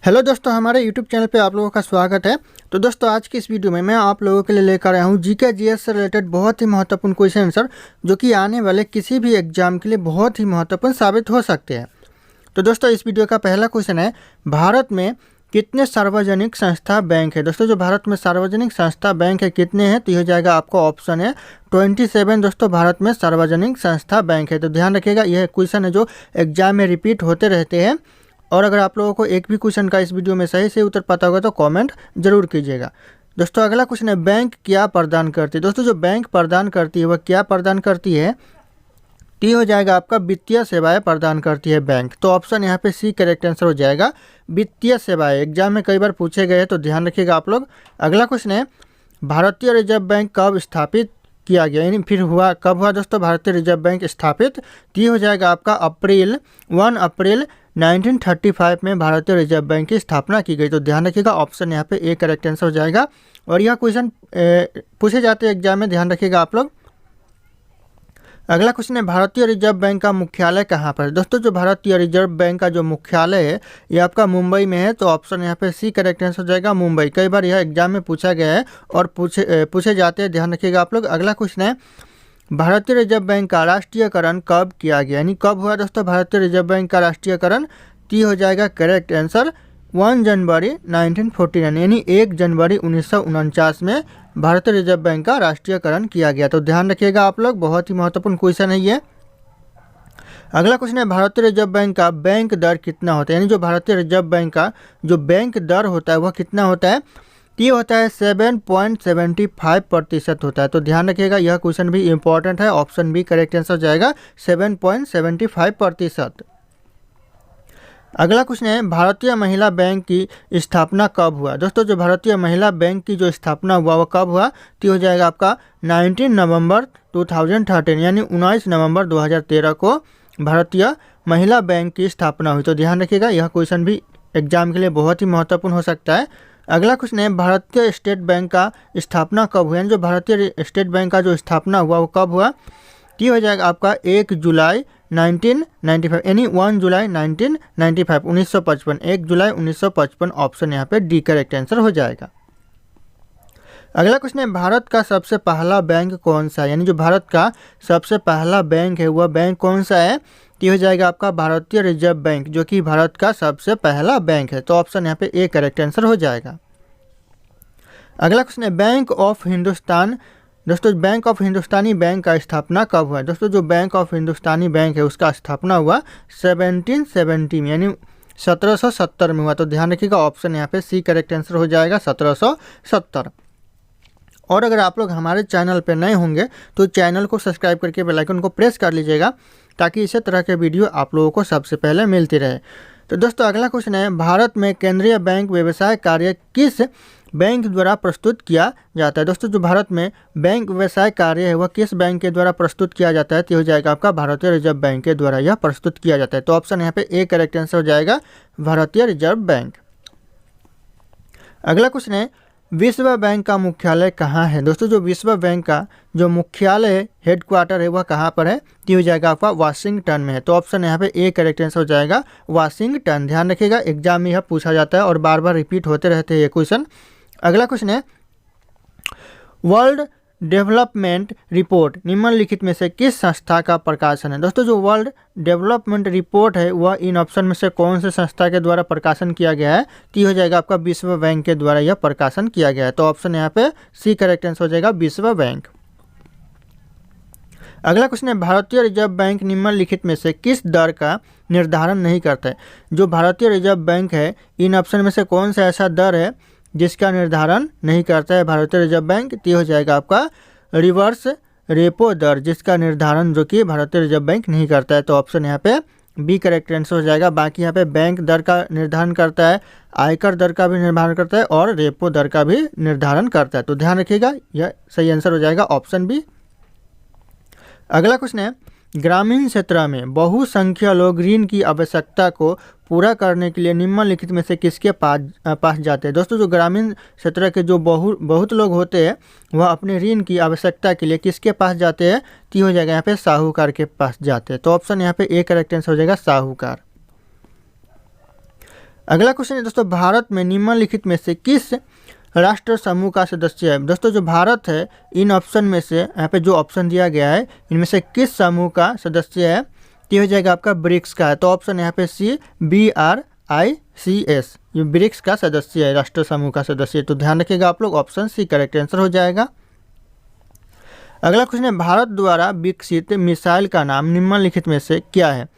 Hello दोस्तों, हमारे YouTube channel पे आप लोगों का स्वागत है। तो दोस्तों, आज की इस वीडियो में मैं आप लोगों के लिए लेकर आया हूँ जीके जीएस से रिलेटेड बहुत ही महत्वपूर्ण क्वेश्चन आंसर, जो कि आने वाले किसी भी एग्जाम के लिए बहुत ही महत्वपूर्ण साबित हो सकते हैं। तो दोस्तों, इस वीडियो का पहला क्वेश्चन है, भारत में कितने सार्वजनिक संस्था बैंक है। दोस्तों, जो भारत में सार्वजनिक संस्था बैंक है कितने हैं, तो यह जाएगा आपका ऑप्शन है 27। दोस्तों, भारत में सार्वजनिक संस्था बैंक है। तो ध्यान रखिएगा, यह क्वेश्चन है जो एग्जाम में रिपीट होते रहते हैं। और अगर आप लोगों को एक भी क्वेश्चन का इस वीडियो में सही से उत्तर पता होगा तो कमेंट जरूर कीजिएगा। दोस्तों, अगला क्वेश्चन है, बैंक क्या प्रदान करती है। दोस्तों, जो बैंक प्रदान करती है वह क्या प्रदान करती है, टी हो जाएगा आपका वित्तीय सेवाएं प्रदान करती है बैंक। तो ऑप्शन यहाँ पे सी करेक्ट आंसर हो जाएगा, वित्तीय सेवाएं। एग्जाम में कई बार पूछे गए हैं, तो ध्यान रखिएगा आप लोग। अगला क्वेश्चन है, भारतीय रिजर्व बैंक कब स्थापित किया गया, यानी फिर हुआ कब हुआ। दोस्तों, भारतीय रिजर्व बैंक स्थापित टी हो जाएगा आपका 1 अप्रैल 1935 में भारतीय रिजर्व बैंक की स्थापना की गई। तो ध्यान रखिएगा, ऑप्शन यहाँ पे ए करेक्ट आंसर हो जाएगा। और यह क्वेश्चन पूछे जाते हैं एग्जाम में, ध्यान रखिएगा आप लोग। अगला क्वेश्चन है, भारतीय रिजर्व बैंक का मुख्यालय कहाँ पर है। दोस्तों, जो भारतीय रिजर्व बैंक का जो मुख्यालय है ये आपका मुंबई में है। तो ऑप्शन यहाँ पे सी करेक्ट आंसर हो जाएगा, मुंबई। कई बार यह एग्जाम में पूछा गया है और पूछे जाते हैं, ध्यान रखिएगा आप लोग। अगला क्वेश्चन है, भारतीय रिजर्व बैंक का राष्ट्रीयकरण कब किया गया, यानी कब हुआ। दोस्तों, भारतीय रिजर्व बैंक का राष्ट्रीयकरण टी हो जाएगा करेक्ट आंसर 1 जनवरी 1949, यानी 1 जनवरी 1949 में भारतीय रिजर्व बैंक का राष्ट्रीयकरण किया गया। तो ध्यान रखिएगा आप लोग, बहुत ही महत्वपूर्ण क्वेश्चन है ये। अगला क्वेश्चन है, भारतीय रिजर्व बैंक का बैंक दर कितना होता है, यानी जो भारतीय रिजर्व बैंक का जो बैंक दर होता है वह कितना होता है। ये होता है 7.75% होता है। तो ध्यान रखिएगा, यह क्वेश्चन भी इंपॉर्टेंट है। ऑप्शन बी करेक्ट आंसर हो जाएगा 7.75%। अगला क्वेश्चन है, भारतीय महिला बैंक की स्थापना कब हुआ। दोस्तों, जो भारतीय महिला बैंक की जो स्थापना हुआ वह कब हुआ, तो हो जाएगा आपका 19 नवंबर 2013, यानी 19 नवंबर 2013 को भारतीय महिला बैंक की स्थापना हुई। तो ध्यान रखिएगा, यह क्वेश्चन भी एग्जाम के लिए बहुत ही महत्वपूर्ण हो सकता है। अगला क्वेश्चन है, भारतीय स्टेट बैंक का स्थापना कब हुआ, यानी जो भारतीय स्टेट बैंक का जो स्थापना हुआ वो कब हुआ। ये हो जाएगा आपका 1 जुलाई 1995, यानी 1 जुलाई 1995 1955, 1 जुलाई 1955। ऑप्शन यहाँ पे डी करेक्ट आंसर हो जाएगा। अगला क्वेश्चन है, भारत का सबसे पहला बैंक कौन सा है, यानी जो भारत का सबसे पहला बैंक है वह बैंक कौन सा है। ये हो जाएगा आपका भारतीय रिजर्व बैंक, जो कि भारत का सबसे पहला बैंक है। तो ऑप्शन यहाँ पे ए करेक्ट आंसर हो जाएगा। अगला क्वेश्चन है, बैंक ऑफ हिंदुस्तान। दोस्तों, बैंक ऑफ हिंदुस्तानी बैंक का स्थापना कब हुआ। दोस्तों, जो बैंक ऑफ हिंदुस्तानी बैंक है उसका स्थापना हुआ 1770 में, यानी 1770 में हुआ। तो ध्यान रखिएगा, ऑप्शन यहाँ पे सी करेक्ट आंसर हो जाएगा 1770। और अगर आप लोग हमारे चैनल पर नए होंगे तो चैनल को सब्सक्राइब करके बेल आइकन को प्रेस कर लीजिएगा, ताकि इसी तरह के वीडियो आप लोगों को सबसे पहले मिलती रहे। तो दोस्तों, अगला क्वेश्चन है, भारत में केंद्रीय बैंक व्यवसाय कार्य किस बैंक द्वारा प्रस्तुत किया जाता है। दोस्तों, जो भारत में बैंक व्यवसाय कार्य है वह किस बैंक के द्वारा प्रस्तुत किया जाता है, तो हो जाएगा आपका भारतीय रिजर्व बैंक के द्वारा यह प्रस्तुत किया जाता है। तो ऑप्शन यहाँ पे ए करेक्ट आंसर हो जाएगा, भारतीय रिजर्व बैंक। अगला क्वेश्चन है, विश्व बैंक का मुख्यालय कहाँ है। दोस्तों, जो विश्व बैंक का जो मुख्यालय हेडक्वार्टर है वह कहाँ पर है, तो हो जाएगा आपका वाशिंगटन में है। तो ऑप्शन यहाँ पे ए करेक्ट आंसर हो जाएगा, वाशिंगटन। ध्यान रखिएगा, एग्जाम में यह पूछा जाता है और बार बार रिपीट होते रहते हैं ये क्वेश्चन। अगला क्वेश्चन है, वर्ल्ड डेवलपमेंट रिपोर्ट निम्नलिखित में से किस संस्था का प्रकाशन है। दोस्तों, जो वर्ल्ड डेवलपमेंट रिपोर्ट है वह इन ऑप्शन में से कौन से संस्था के द्वारा प्रकाशन किया गया है, तो हो जाएगा आपका विश्व बैंक के द्वारा यह प्रकाशन किया गया है। तो ऑप्शन यहाँ पे सी करेक्ट आंसर हो जाएगा, विश्व बैंक। अगला क्वेश्चन है, भारतीय रिजर्व बैंक निम्नलिखित में से किस दर का निर्धारण नहीं करता है। जो भारतीय रिजर्व बैंक है इन ऑप्शन में से कौन सा ऐसा दर है जिसका निर्धारण नहीं करता है भारतीय रिजर्व बैंक, तो हो जाएगा आपका रिवर्स रेपो दर, जिसका निर्धारण जो कि भारतीय रिजर्व बैंक नहीं करता है। तो ऑप्शन यहाँ पे बी करेक्ट आंसर हो जाएगा। बाकी यहाँ पे बैंक दर का निर्धारण करता है, आयकर दर का भी निर्धारण करता है और रेपो दर का भी निर्धारण करता है। तो ध्यान रखिएगा, यह सही आंसर हो जाएगा, ऑप्शन बी। अगला क्वेश्चन है, ग्रामीण क्षेत्र में बहुसंख्य लोग ऋण की आवश्यकता को पूरा करने के लिए निम्नलिखित में से किसके पास जाते हैं। दोस्तों, जो ग्रामीण क्षेत्र के जो बहुत लोग होते हैं वह अपने ऋण की आवश्यकता के लिए किसके पास जाते हैं, तो हो जाएगा यहाँ पे साहूकार के पास जाते हैं। तो ऑप्शन यहाँ पे ए करेक्ट आंसर हो जाएगा, साहूकार। अगला क्वेश्चन है दोस्तों, भारत में निम्नलिखित में से किस राष्ट्र समूह का सदस्य है। दोस्तों जो भारत है, इन ऑप्शन में से यहाँ पे जो ऑप्शन दिया गया है इनमें से किस समूह का सदस्य है, ये हो जाएगा आपका ब्रिक्स का है। तो ऑप्शन यहाँ पे सी, BRICS, ये ब्रिक्स का सदस्य है, राष्ट्र समूह का सदस्य है। तो ध्यान रखिएगा आप लोग, ऑप्शन सी करेक्ट आंसर हो जाएगा। अगला क्वेश्चन है, भारत द्वारा विकसित मिसाइल का नाम निम्नलिखित में से क्या है।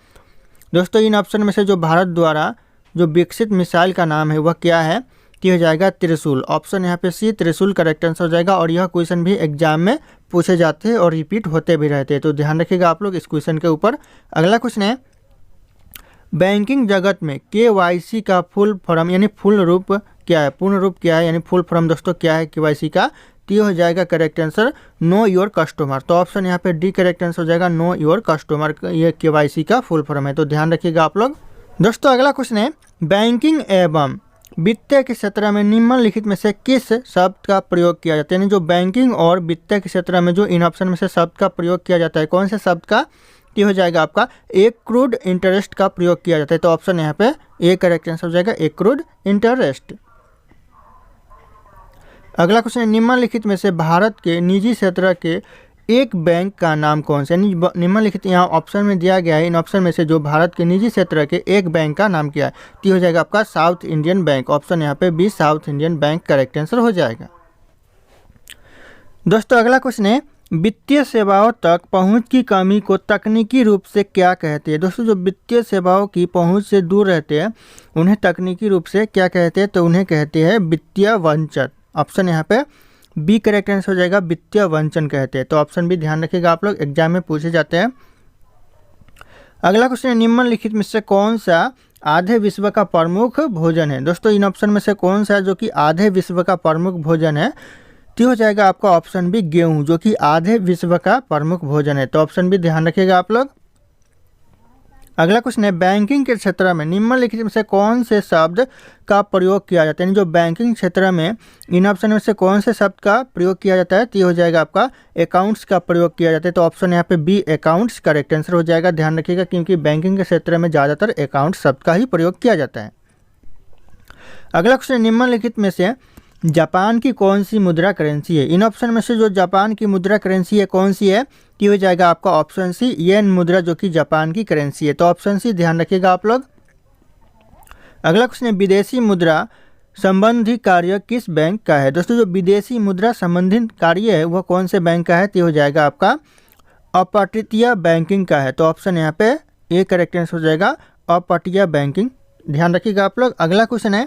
दोस्तों इन ऑप्शन में से जो भारत द्वारा जो विकसित मिसाइल का नाम है वह क्या है, ये हो जाएगा त्रिशूल। ऑप्शन यहाँ पे सी, त्रिशूल करेक्ट आंसर हो जाएगा। और यह क्वेश्चन भी एग्जाम में पूछे जाते हैं और रिपीट होते भी रहते हैं, तो ध्यान रखिएगा आप लोग इस क्वेश्चन के ऊपर। अगला क्वेश्चन है, बैंकिंग जगत में KYC का फुल फॉर्म यानी फुल रूप क्या है, पूर्ण रूप क्या है, यानी फुल फॉर्म दोस्तों क्या है KYC का, तो ये हो जाएगा correct answer know your customer. तो ऑप्शन यहाँ पे डी करेक्ट आंसर हो जाएगा, नो योर कस्टमर, ये KYC का फुल फॉर्म है। तो ध्यान रखिएगा आप लोग। दोस्तों अगला क्वेश्चन है, बैंकिंग एवं वित्तीय के क्षेत्र में निम्नलिखित में से किस शब्द का प्रयोग किया जाता है। यानी जो बैंकिंग और वित्तीय के क्षेत्र में जो इन ऑप्शन में से शब्द का प्रयोग किया जाता है, कौन से शब्द का, ये हो जाएगा आपका एक्रूड इंटरेस्ट का प्रयोग किया जाता है। तो ऑप्शन यहाँ पे ए करेक्ट आंसर हो जाएगा, एक्रूड इंटरेस्ट। अगला क्वेश्चन है, निम्नलिखित में से भारत के निजी क्षेत्र के एक बैंक का नाम कौन सा। यानी निम्नलिखित यहाँ ऑप्शन में दिया गया है, इन ऑप्शन में से जो भारत के निजी क्षेत्र के एक बैंक का नाम क्या है, तो हो जाएगा आपका साउथ इंडियन बैंक। ऑप्शन यहाँ पे B, South Indian Bank correct answer हो जाएगा। दोस्तों अगला क्वेश्चन है, वित्तीय सेवाओं तक पहुंच की कमी को तकनीकी रूप से क्या कहते हैं। दोस्तों जो वित्तीय सेवाओं की पहुंच से दूर रहते हैं उन्हें तकनीकी रूप से क्या कहते हैं, तो उन्हें कहते हैं वित्तीय वंचन। ऑप्शन यहाँ पे बी करेक्ट आंसर हो जाएगा, वित्तीय वंचन कहते हैं। तो ऑप्शन भी ध्यान रखिएगा आप लोग, एग्जाम में पूछे जाते हैं। अगला क्वेश्चन है, निम्नलिखित में से कौन सा आधे विश्व का प्रमुख भोजन है। दोस्तों इन ऑप्शन में से कौन सा जो कि आधे विश्व का प्रमुख भोजन है, तो हो जाएगा आपका ऑप्शन बी, गेहूं, जो कि आधे विश्व का प्रमुख भोजन है। तो ऑप्शन भी ध्यान रखिएगा आप लोग। अगला क्वेश्चन है, बैंकिंग के क्षेत्र में निम्नलिखित में से कौन से शब्द का प्रयोग किया जाता है। यानी जो बैंकिंग क्षेत्र में इन ऑप्शन में से कौन से शब्द का प्रयोग किया जाता है, तो ये हो जाएगा आपका अकाउंट्स का प्रयोग किया जाता है। तो ऑप्शन यहाँ पे बी, अकाउंट्स करेक्ट आंसर हो जाएगा। ध्यान रखिएगा क्योंकि बैंकिंग के क्षेत्र में ज़्यादातर अकाउंट्स शब्द का ही प्रयोग किया जाता है। अगला क्वेश्चन, निम्नलिखित में से जापान की कौन सी मुद्रा करेंसी है। इन ऑप्शन में से जो जापान की मुद्रा करेंसी है कौन सी है, ये हो जाएगा आपका ऑप्शन सी, येन मुद्रा, जो कि जापान की करेंसी है। तो ऑप्शन सी ध्यान रखिएगा आप लोग। अगला क्वेश्चन है, विदेशी मुद्रा संबंधी कार्य किस बैंक का है। दोस्तों जो विदेशी मुद्रा संबंधित कार्य है वह कौन से बैंक का है, तो हो जाएगा आपका अपतटीय बैंकिंग का है। तो ऑप्शन यहाँ पे ए करेक्ट आंसर हो जाएगा, अपतटीय बैंकिंग। ध्यान रखिएगा आप लोग। अगला क्वेश्चन है,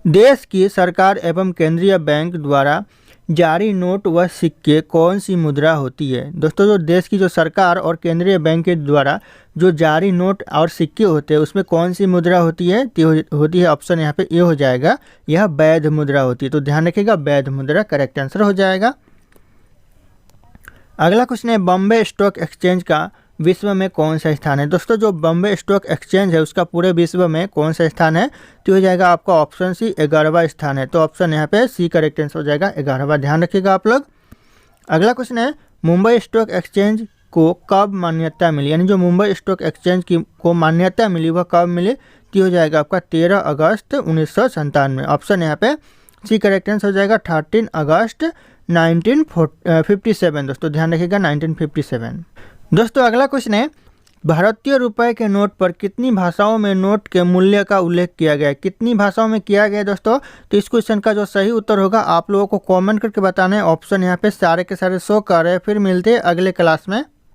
देश की सरकार एवं केंद्रीय बैंक द्वारा जारी नोट व सिक्के कौन सी मुद्रा होती है। दोस्तों जो देश की जो सरकार और केंद्रीय बैंक के द्वारा जो जारी नोट और सिक्के होते हैं उसमें कौन सी मुद्रा होती है, तो होती है ऑप्शन यहाँ पे ए हो जाएगा, यह वैध मुद्रा होती है। तो ध्यान रखिएगा, वैध मुद्रा करेक्ट आंसर हो जाएगा। अगला क्वेश्चन है, बॉम्बे स्टॉक एक्सचेंज का विश्व में कौन सा स्थान है। दोस्तों जो बॉम्बे स्टॉक एक्सचेंज है उसका पूरे विश्व में कौन सा स्थान है, तो हो जाएगा आपका ऑप्शन सी, 11वां स्थान है। तो ऑप्शन यहाँ पे सी करेक्ट आंसर हो जाएगा, 11वां। ध्यान रखिएगा आप लोग। अगला क्वेश्चन है, मुंबई स्टॉक एक्सचेंज को कब मान्यता मिली। यानी जो मुंबई स्टॉक एक्सचेंज की को मान्यता मिली वह कब मिली, तो हो जाएगा आपका 13 अगस्त 1997। ऑप्शन यहाँ पे सी करेक्ट आंसर हो जाएगा, 13 अगस्त 1957। दोस्तों ध्यान रखिएगा, 1957। दोस्तों अगला क्वेश्चन है, भारतीय रुपए के नोट पर कितनी भाषाओं में नोट के मूल्य का उल्लेख किया गया है। कितनी भाषाओं में किया गया है दोस्तों, तो इस क्वेश्चन का जो सही उत्तर होगा आप लोगों को कमेंट करके बताना है। ऑप्शन यहाँ पे सारे के सारे शो कर रहे हैं। फिर मिलते हैं अगले क्लास में।